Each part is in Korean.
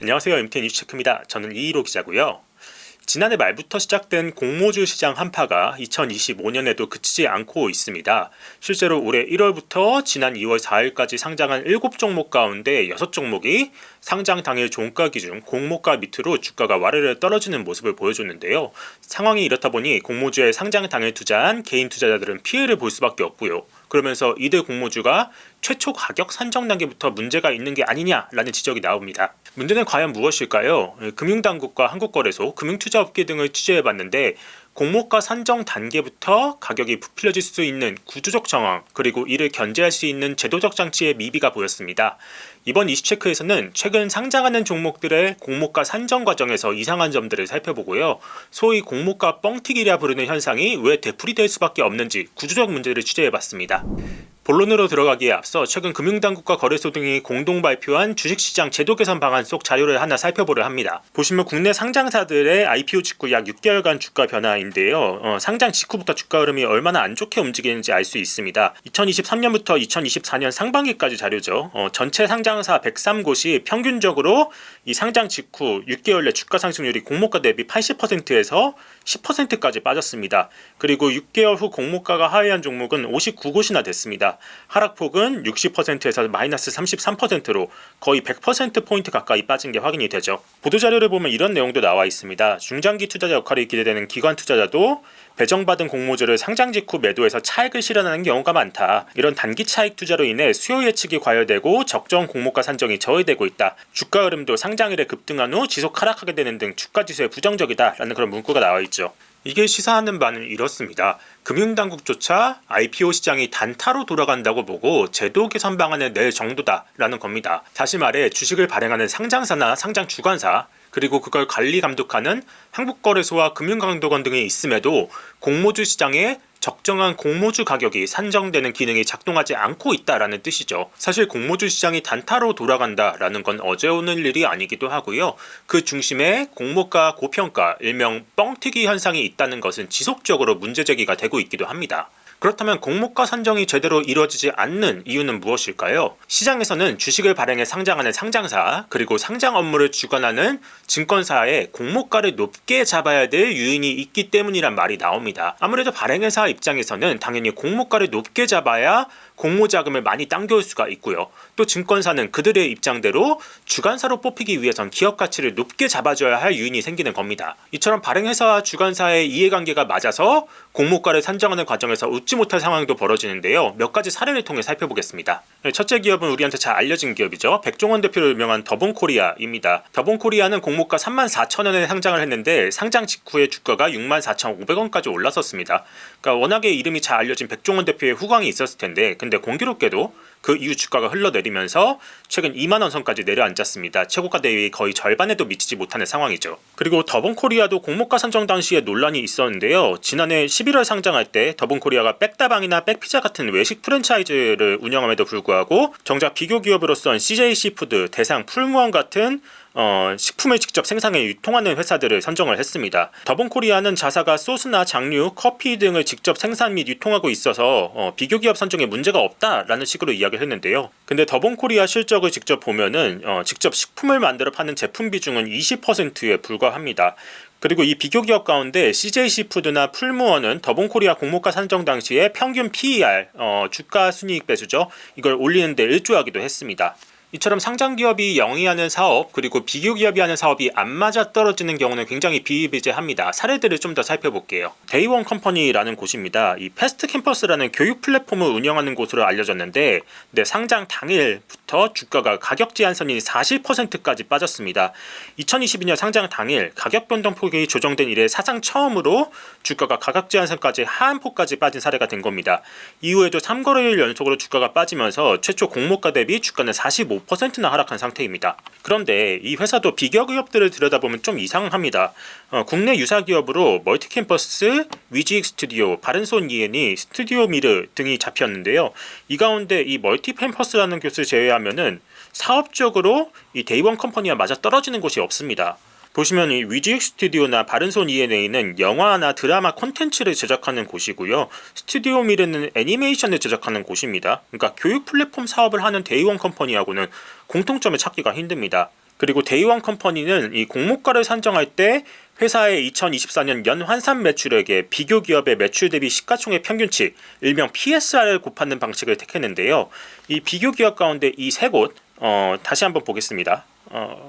안녕하세요. MT 뉴스체크입니다. 저는 이희로 기자고요. 지난해 말부터 시작된 공모주 시장 한파가 2025년에도 그치지 않고 있습니다. 실제로 올해 1월부터 지난 2월 4일까지 상장한 7종목 가운데 6종목이 상장 당일 종가 기준 공모가 밑으로 주가가 와르르 떨어지는 모습을 보여줬는데요. 상황이 이렇다 보니 공모주에 상장 당일 투자한 개인 투자자들은 피해를 볼 수밖에 없고요. 그러면서 이들 공모주가 최초 가격 산정 단계부터 문제가 있는 게 아니냐라는 지적이 나옵니다. 문제는 과연 무엇일까요? 금융당국과 한국거래소, 금융투자업계 등을 취재해봤는데 공모가 산정 단계부터 가격이 부풀려질 수 있는 구조적 정황, 그리고 이를 견제할 수 있는 제도적 장치의 미비가 보였습니다. 이번 이슈체크에서는 최근 상장하는 종목들의 공모가 산정 과정에서 이상한 점들을 살펴보고요. 소위 공모가 뻥튀기라 부르는 현상이 왜 되풀이될 수밖에 없는지 구조적 문제를 취재해봤습니다. 본론으로 들어가기에 앞서 최근 금융당국과 거래소 등이 공동 발표한 주식시장 제도 개선 방안 속 자료를 하나 살펴보려 합니다. 보시면 국내 상장사들의 IPO 직후 약 6개월간 주가 변화인데요. 상장 직후부터 주가 흐름이 얼마나 안 좋게 움직이는지 알 수 있습니다. 2023년부터 2024년 상반기까지 자료죠. 전체 상장사 103곳이 평균적으로 이 상장 직후 6개월 내 주가 상승률이 공모가 대비 80%에서 10%까지 빠졌습니다. 그리고 6개월 후 공모가가 하회한 종목은 59곳이나 됐습니다. 하락폭은 60%에서 마이너스 33%로 거의 100%포인트 가까이 빠진 게 확인이 되죠. 보도자료를 보면 이런 내용도 나와 있습니다. 중장기 투자자 역할이 기대되는 기관 투자자도 배정받은 공모주를 상장 직후 매도해서 차익을 실현하는 경우가 많다. 이런 단기 차익 투자로 인해 수요 예측이 과열되고 적정 공모가 산정이 저해되고 있다. 주가 흐름도 상장일에 급등한 후 지속 하락하게 되는 등 주가 지수에 부정적이다라는 그런 문구가 나와 있죠. 이게 시사하는 바는 이렇습니다. 금융당국조차 IPO 시장이 단타로 돌아간다고 보고 제도 개선 방안을 낼 정도다라는 겁니다. 다시 말해 주식을 발행하는 상장사나 상장 주관사, 그리고 그걸 관리 감독하는 한국거래소와 금융감독원 등이 있음에도 공모주 시장에 적정한 공모주 가격이 산정되는 기능이 작동하지 않고 있다라는 뜻이죠. 사실 공모주 시장이 단타로 돌아간다라는 건 어제 오늘 일이 아니기도 하고요. 그 중심에 공모가 고평가, 일명 뻥튀기 현상이 있다는 것은 지속적으로 문제제기가 되고 있기도 합니다. 그렇다면 공모가 산정이 제대로 이루어지지 않는 이유는 무엇일까요? 시장에서는 주식을 발행해 상장하는 상장사, 그리고 상장 업무를 주관하는 증권사의 공모가를 높게 잡아야 될 유인이 있기 때문이란 말이 나옵니다. 아무래도 발행회사 입장에서는 당연히 공모가를 높게 잡아야 공모 자금을 많이 당겨올 수가 있고요. 또 증권사는 그들의 입장대로 주관사로 뽑히기 위해선 기업 가치를 높게 잡아줘야 할 유인이 생기는 겁니다. 이처럼 발행회사와 주관사의 이해관계가 맞아서 공모가를 산정하는 과정에서 웃지 못할 상황도 벌어지는데요. 몇 가지 사례를 통해 살펴보겠습니다. 첫째 기업은 우리한테 잘 알려진 기업이죠. 백종원 대표로 유명한 더본코리아입니다. 더본코리아는 공모가 34,000원에 상장을 했는데 상장 직후에 주가가 64,500원까지 올랐었습니다. 그러니까 워낙에 이름이 잘 알려진 백종원 대표의 후광이 있었을 텐데, 근데 공교롭게도 그 이후 주가가 흘러내리면서 최근 2만원 선까지 내려앉았습니다. 최고가 대비 거의 절반에도 미치지 못하는 상황이죠. 그리고 더본코리아도 공모가 산정 당시에 논란이 있었는데요. 지난해 11월 상장할 때 더본코리아가 백다방이나 백피자 같은 외식 프랜차이즈를 운영함에도 불구하고 정작 비교 기업으로선 CJC푸드, 대상, 풀무원 같은 식품을 직접 생산해 유통하는 회사들을 선정을 했습니다. 더본코리아는 자사가 소스나 장류, 커피 등을 직접 생산 및 유통하고 있어서 비교기업 선정에 문제가 없다라는 식으로 이야기를 했는데요. 근데 더본코리아 실적을 직접 보면은 직접 식품을 만들어 파는 제품 비중은 20%에 불과합니다. 그리고 이 비교기업 가운데 CJC푸드나 풀무원은 더본코리아 공모가 산정 당시에 평균 PER, 주가 순이익 배수죠. 이걸 올리는데 일조하기도 했습니다. 이처럼 상장기업이 영위하는 사업, 그리고 비교기업이 하는 사업이 안 맞아 떨어지는 경우는 굉장히 비일비재합니다. 사례들을 좀 더 살펴볼게요. 데이원 컴퍼니라는 곳입니다. 이 패스트 캠퍼스라는 교육 플랫폼을 운영하는 곳으로 알려졌는데, 상장 당일부터 주가가 가격 제한선이 40%까지 빠졌습니다. 2022년 상장 당일 가격 변동폭이 조정된 이래 사상 처음으로 주가가 가격 제한선까지 하한폭까지 빠진 사례가 된 겁니다. 이후에도 3거래일 연속으로 주가가 빠지면서 최초 공모가 대비 주가는 45%나 하락한 상태입니다. 그런데 이 회사도 비교기업들을 들여다보면 좀 이상합니다. 국내 유사 기업으로 멀티캠퍼스, 위지익 스튜디오, 바른손 이엔이, 스튜디오 미르 등이 잡혔는데요. 이 가운데 이 멀티캠퍼스라는 곳을 제외하면은 사업적으로 이 데이원 컴퍼니와 맞아 떨어지는 곳이 없습니다. 보시면 이 위지익 스튜디오나 바른손 ENA는 영화나 드라마 콘텐츠를 제작하는 곳이고요. 스튜디오 미르는 애니메이션을 제작하는 곳입니다. 그러니까 교육 플랫폼 사업을 하는 데이원 컴퍼니하고는 공통점을 찾기가 힘듭니다. 그리고 데이원 컴퍼니는 이 공모가를 산정할 때 회사의 2024년 연 환산 매출액에 비교 기업의 매출 대비 시가총액 평균치, 일명 PSR을 곱하는 방식을 택했는데요. 이 비교 기업 가운데 이 세 곳 다시 한번 보겠습니다.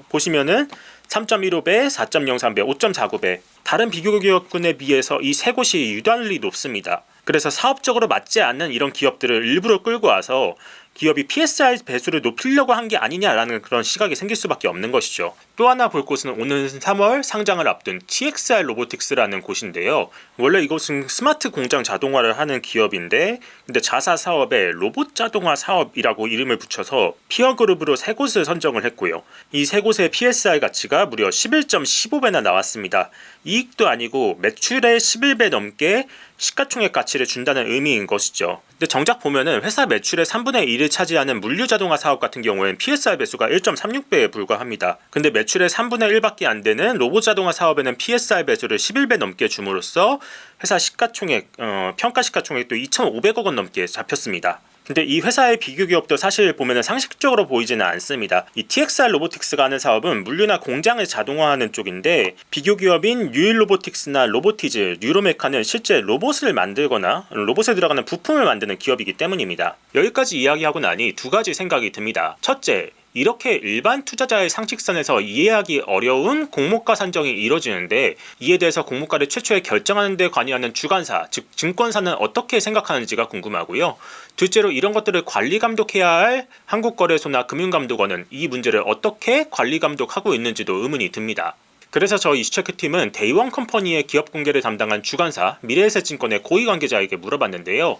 보시면은 3.15배, 4.03배, 5.49배 다른 비교 기업군에 비해서 이 세 곳이 유달리 높습니다. 그래서 사업적으로 맞지 않는 이런 기업들을 일부러 끌고 와서 기업이 PSR 배수를 높이려고 한 게 아니냐라는 그런 시각이 생길 수밖에 없는 것이죠. 또 하나 볼 곳은 오는 3월 상장을 앞둔 TXR 로보틱스라는 곳인데요. 원래 이곳은 스마트 공장 자동화를 하는 기업인데 근데 자사 사업에 로봇 자동화 사업이라고 이름을 붙여서 피어 그룹으로 세 곳을 선정을 했고요. 이 세 곳의 PSR 가치가 무려 11.15배나 나왔습니다. 이익도 아니고 매출의 11배 넘게 시가총액 가치를 준다는 의미인 것이죠. 근데 정작 보면은 회사 매출의 3분의 1을 차지하는 물류 자동화 사업 같은 경우엔 PSR 배수가 1.36배에 불과합니다. 근데 매출의 3분의 1밖에 안 되는 로봇 자동화 사업에는 PSR 배수를 11배 넘게 줌으로써 회사 시가총액 평가 시가총액도 2,500억 원 넘게 잡혔습니다. 근데 이 회사의 비교 기업도 사실 보면은 상식적으로 보이지는 않습니다. 이 TXR 로보틱스가 하는 사업은 물류나 공장을 자동화하는 쪽인데 비교 기업인 유일 로보틱스나 로보티즈, 뉴로메카는 실제 로봇을 만들거나 로봇에 들어가는 부품을 만드는 기업이기 때문입니다. 여기까지 이야기하고 나니 두 가지 생각이 듭니다. 첫째, 이렇게 일반 투자자의 상식선에서 이해하기 어려운 공모가 산정이 이뤄지는데 이에 대해서 공모가를 최초에 결정하는 데 관여하는 주관사, 즉 증권사는 어떻게 생각하는지가 궁금하고요. 둘째로 이런 것들을 관리 감독해야 할 한국거래소나 금융감독원은 이 문제를 어떻게 관리 감독하고 있는지도 의문이 듭니다. 그래서 저희 이슈체크팀은 데이원 컴퍼니의 기업 공개를 담당한 주관사 미래에셋증권의 고위 관계자에게 물어봤는데요.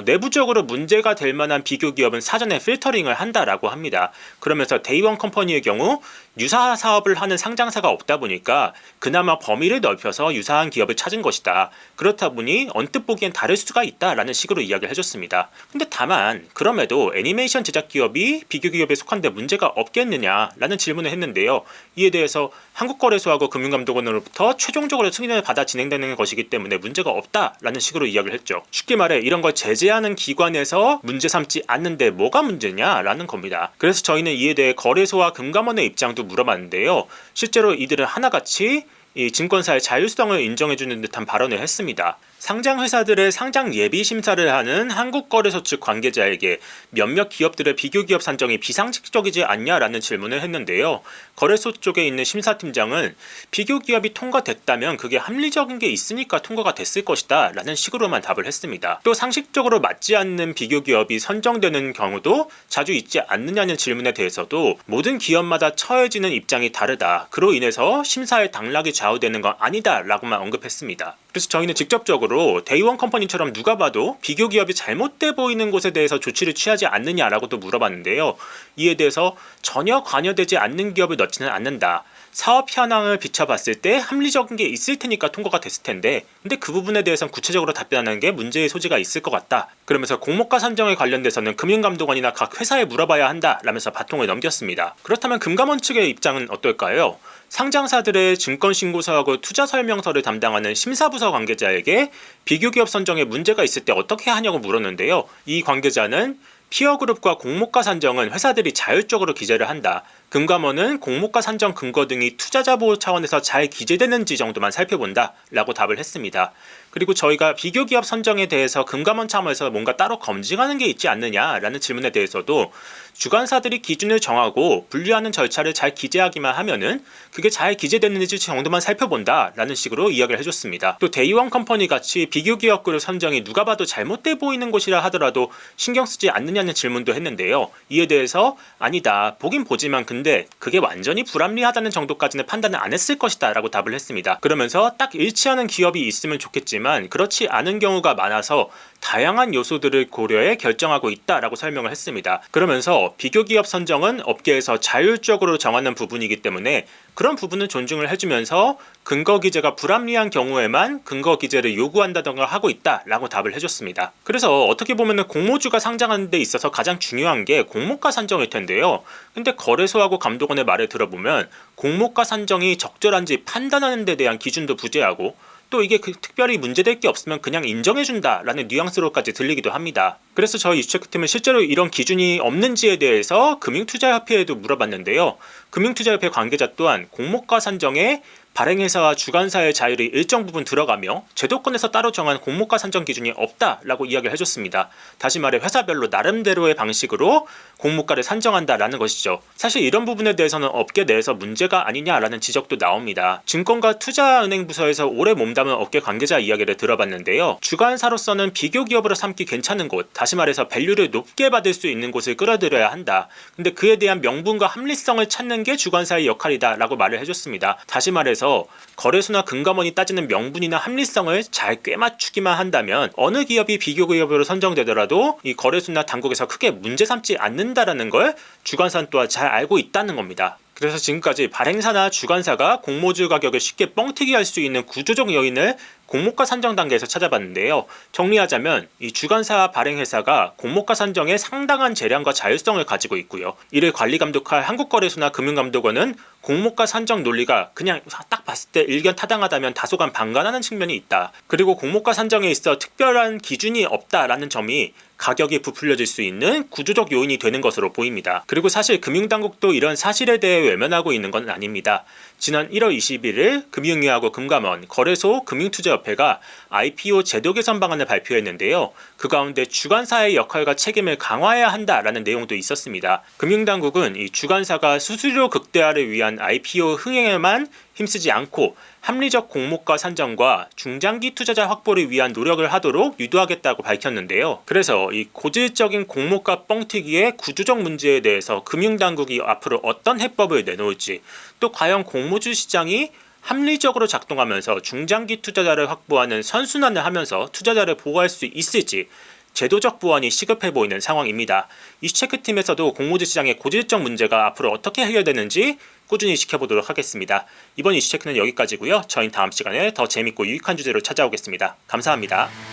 내부적으로 문제가 될 만한 비교 기업은 사전에 필터링을 한다라고 합니다. 그러면서 데이원 컴퍼니의 경우 유사 사업을 하는 상장사가 없다 보니까 그나마 범위를 넓혀서 유사한 기업을 찾은 것이다. 그렇다 보니 언뜻 보기엔 다를 수가 있다라는 식으로 이야기를 해줬습니다. 근데 다만 그럼에도 애니메이션 제작 기업이 비교 기업에 속한데 문제가 없겠느냐라는 질문을 했는데요. 이에 대해서 한국거래소하고 금융감독원으로부터 최종적으로 승인을 받아 진행되는 것이기 때문에 문제가 없다라는 식으로 이야기를 했죠. 쉽게 말해 이런 걸 제재하는 기관에서 문제 삼지 않는데 뭐가 문제냐라는 겁니다. 그래서 저희는 이에 대해 거래소와 금감원의 입장도 물어봤는데요. 실제로 이들은 하나같이 이 증권사의 자율성을 인정해주는 듯한 발언을 했습니다. 상장 회사들의 상장 예비 심사를 하는 한국거래소 측 관계자에게 몇몇 기업들의 비교 기업 산정이 비상식적이지 않냐라는 질문을 했는데요. 거래소 쪽에 있는 심사팀장은 비교 기업이 통과됐다면 그게 합리적인 게 있으니까 통과가 됐을 것이다 라는 식으로만 답을 했습니다. 또 상식적으로 맞지 않는 비교 기업이 선정되는 경우도 자주 있지 않느냐는 질문에 대해서도 모든 기업마다 처해지는 입장이 다르다. 그로 인해서 심사의 당락이 좌우되는 건 아니다 라고만 언급했습니다. 그래서 저희는 직접적으로 데이원 컴퍼니처럼 누가 봐도 비교 기업이 잘못돼 보이는 곳에 대해서 조치를 취하지 않느냐라고도 물어봤는데요. 이에 대해서 전혀 관여되지 않는 기업을 넣지는 않는다. 사업 현황을 비춰봤을 때 합리적인 게 있을 테니까 통과가 됐을 텐데 근데 그 부분에 대해서는 구체적으로 답변하는 게 문제의 소지가 있을 것 같다. 그러면서 공모가 산정에 관련돼서는 금융감독원이나 각 회사에 물어봐야 한다 라면서 바통을 넘겼습니다. 그렇다면 금감원 측의 입장은 어떨까요? 상장사들의 증권신고서하고 투자설명서를 담당하는 심사부서 관계자에게 비교기업 선정에 문제가 있을 때 어떻게 하냐고 물었는데요. 이 관계자는 피어그룹과 공모가 산정은 회사들이 자율적으로 기재를 한다. 금감원은 공모가 산정 근거 등이 투자자 보호 차원에서 잘 기재되는지 정도만 살펴본다 라고 답을 했습니다. 그리고 저희가 비교기업 선정에 대해서 금감원 차원에서 뭔가 따로 검증하는 게 있지 않느냐라는 질문에 대해서도 주관사들이 기준을 정하고 분류하는 절차를 잘 기재하기만 하면은 그게 잘 기재되는지 정도만 살펴본다 라는 식으로 이야기를 해줬습니다. 또 데이원 컴퍼니 같이 비교기업 그룹 선정이 누가 봐도 잘못돼 보이는 곳이라 하더라도 신경 쓰지 않느냐는 질문도 했는데요. 이에 대해서 아니다. 보긴 보지만 근데 그게 완전히 불합리하다는 정도까지는 판단을 안 했을 것이다 라고 답을 했습니다. 그러면서 딱 일치하는 기업이 있으면 좋겠지만 그렇지 않은 경우가 많아서 다양한 요소들을 고려해 결정하고 있다라고 설명을 했습니다. 그러면서 비교기업 선정은 업계에서 자율적으로 정하는 부분이기 때문에 그런 부분은 존중을 해주면서 근거 기재가 불합리한 경우에만 근거 기재를 요구한다던가 하고 있다라고 답을 해줬습니다. 그래서 어떻게 보면 공모주가 상장하는 데 있어서 가장 중요한 게 공모가 산정일 텐데요. 근데 거래소하고 감독원의 말을 들어보면 공모가 산정이 적절한지 판단하는 데 대한 기준도 부재하고 또 이게 특별히 문제될 게 없으면 그냥 인정해준다라는 뉘앙스로까지 들리기도 합니다. 그래서 저희 이슈체크팀은 실제로 이런 기준이 없는지에 대해서 금융투자협회에도 물어봤는데요. 금융투자협회 관계자 또한 공모가 산정에 발행회사와 주관사의 자율이 일정 부분 들어가며 제도권에서 따로 정한 공모가 산정 기준이 없다라고 이야기를 해줬습니다. 다시 말해 회사별로 나름대로의 방식으로 공모가를 산정한다라는 것이죠. 사실 이런 부분에 대해서는 업계 내에서 문제가 아니냐라는 지적도 나옵니다. 증권가 투자은행부서에서 오래 몸담은 업계 관계자 이야기를 들어봤는데요. 주관사로서는 비교 기업으로 삼기 괜찮은 곳, 다시 말해서 밸류를 높게 받을 수 있는 곳을 끌어들여야 한다. 근데 그에 대한 명분과 합리성을 찾는 게 주관사의 역할이다라고 말을 해줬습니다. 다시 말해서 거래소나 금감원이 따지는 명분이나 합리성을 잘 꿰맞추기만 한다면 어느 기업이 비교 기업으로 선정되더라도 이 거래소나 당국에서 크게 문제 삼지 않는다라는 걸 주관사는 또한 잘 알고 있다는 겁니다. 그래서 지금까지 발행사나 주관사가 공모주 가격을 쉽게 뻥튀기 할 수 있는 구조적 요인을 공모가 산정 단계에서 찾아봤는데요. 정리하자면 이 주관사와 발행회사가 공모가 산정에 상당한 재량과 자율성을 가지고 있고요. 이를 관리 감독할 한국거래소나 금융감독원은 공모가 산정 논리가 그냥 딱 봤을 때 일견 타당하다면 다소간 반감하는 측면이 있다. 그리고 공모가 산정에 있어 특별한 기준이 없다라는 점이 가격이 부풀려질 수 있는 구조적 요인이 되는 것으로 보입니다. 그리고 사실 금융당국도 이런 사실에 대해 외면하고 있는 건 아닙니다. 지난 1월 21일 금융위하고 금감원, 거래소, 금융투자협회가 IPO 제도 개선 방안을 발표했는데요. 그 가운데 주관사의 역할과 책임을 강화해야 한다라는 내용도 있었습니다. 금융당국은 이 주관사가 수수료 극대화를 위한 IPO 흥행에만 힘쓰지 않고 합리적 공모가 산정과 중장기 투자자 확보를 위한 노력을 하도록 유도하겠다고 밝혔는데요. 그래서 이 고질적인 공모가 뻥튀기의 구조적 문제에 대해서 금융당국이 앞으로 어떤 해법을 내놓을지, 또 과연 공모주 시장이 합리적으로 작동하면서 중장기 투자자를 확보하는 선순환을 하면서 투자자를 보호할 수 있을지 제도적 보완이 시급해 보이는 상황입니다. 이슈체크팀에서도 공모주 시장의 고질적 문제가 앞으로 어떻게 해결되는지 꾸준히 지켜보도록 하겠습니다. 이번 이슈체크는 여기까지고요. 저희는 다음 시간에 더 재밌고 유익한 주제로 찾아오겠습니다. 감사합니다.